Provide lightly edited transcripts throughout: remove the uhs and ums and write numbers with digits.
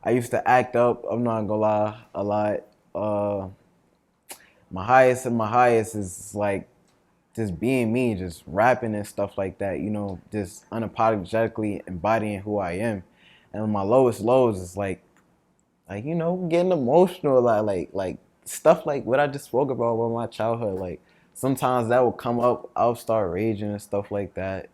I used to act up. I'm not gonna lie, a lot. Uh, my highest of my highest is like just being me, just rapping and stuff like that. Just unapologetically embodying who I am. And my lowest lows is like getting emotional a lot, like stuff like what I just spoke about my childhood. Like sometimes that will come up, I'll start raging and stuff like that.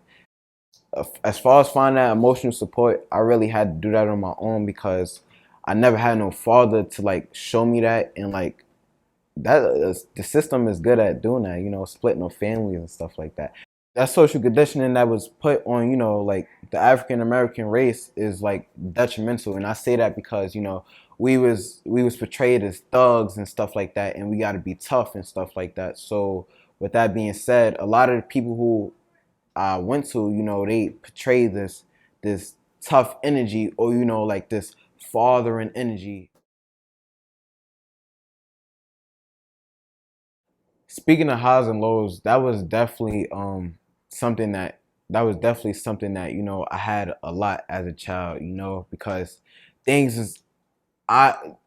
As far as finding that emotional support, I really had to do that on my own because I never had no father to like show me that, and like that the system is good at doing that, splitting up families and stuff like that. That social conditioning that was put on, like the African American race is like detrimental, and I say that because we was portrayed as thugs and stuff like that, and we got to be tough and stuff like that. So with that being said, a lot of the people who I went to, they portray this tough energy, or like this fathering energy. Speaking of highs and lows, something that I had a lot as a child, because things is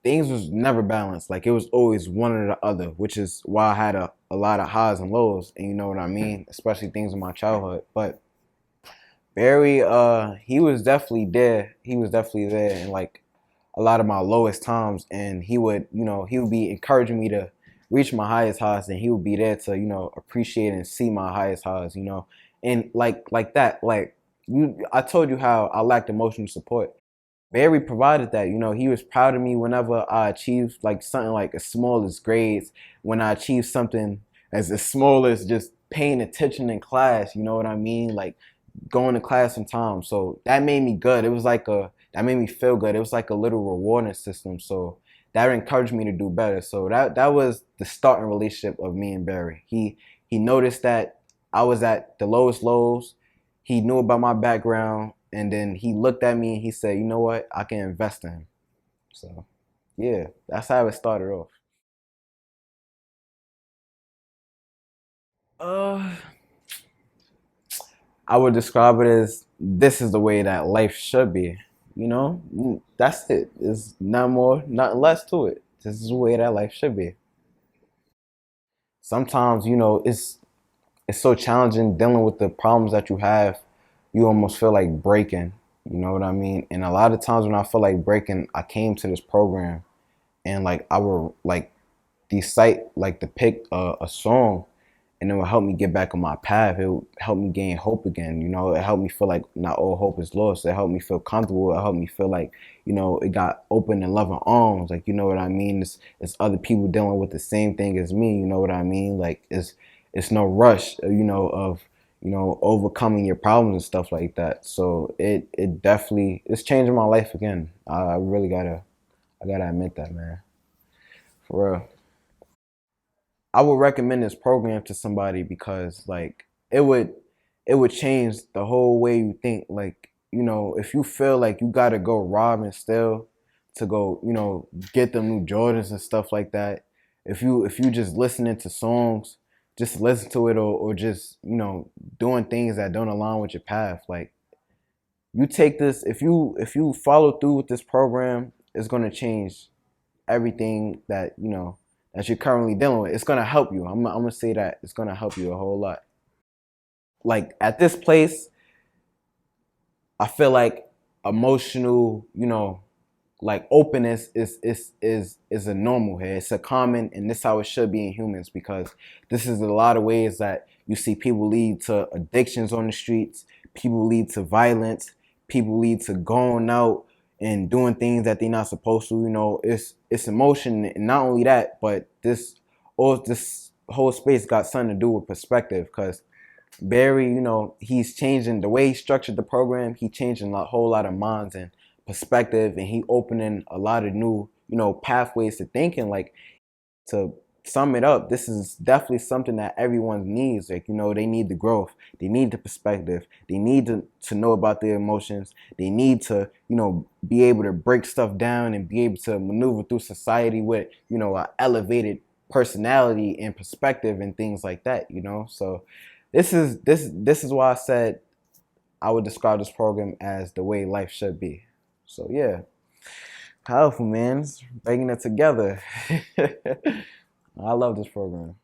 things was never balanced. Like it was always one or the other, which is why I had a lot of highs and lows, and you know what I mean, especially things in my childhood. But Barry, he was definitely there. He was definitely there in like a lot of my lowest times, and he would be encouraging me to reach my highest highs, and he would be there to appreciate and see my highest highs, and like that. Like I told you how I lacked emotional support. Barry provided that. He was proud of me whenever I achieved like something like as small as grades, when I achieved something as small as just paying attention in class. You know what I mean? Like going to class on time. So that made me good. That made me feel good. It was like a little rewarding system. So that encouraged me to do better. So that was the starting relationship of me and Barry. He noticed that I was at the lowest lows. He knew about my background, and then he looked at me and he said, "You know what? I can invest in him." So yeah, that's how it started off. Uh, I would describe it as this is the way that life should be. That's it. There's not more, nothing less to it. This is the way that life should be. Sometimes, it's so challenging dealing with the problems that you have. You almost feel like breaking. You know what I mean? And a lot of times when I feel like breaking, I came to this program, and like I would like decide like to pick a song, and it will help me get back on my path. It will help me gain hope again. It helped me feel like not all hope is lost. It helped me feel comfortable. It helped me feel like, it got open and loving arms. Like, you know what I mean? It's other people dealing with the same thing as me. You know what I mean? Like, it's no rush, of, overcoming your problems and stuff like that. So it definitely, it's changing my life again. I really I gotta admit that, man. For real. I would recommend this program to somebody because like it would change the whole way you think. Like, if you feel like you gotta go rob and steal to go, get them new Jordans and stuff like that. If you just listening to songs, just listen to it, or just, doing things that don't align with your path. Like you take this, if you follow through with this program, it's gonna change everything that you're currently dealing with. It's gonna help you. I'm gonna say that it's gonna help you a whole lot. Like at this place, I feel like emotional, like openness is a normal here. It's a common, and this is how it should be in humans, because this is a lot of ways that you see people lead to addictions on the streets, people lead to violence, people lead to going out and doing things that they're not supposed to. It's emotion, and not only that, but this whole space got something to do with perspective, because Barry, he's changing the way he structured the program. He changing a whole lot of minds and perspective, and he opening a lot of new, pathways to thinking. Like, to sum it up, this is definitely something that everyone needs. Like, they need the growth, they need the perspective, they need to know about their emotions, they need to, be able to break stuff down and be able to maneuver through society with, an elevated personality and perspective and things like that. So this is why I said I would describe this program as the way life should be. So yeah. Powerful, man. It's bringing it together. I love this program.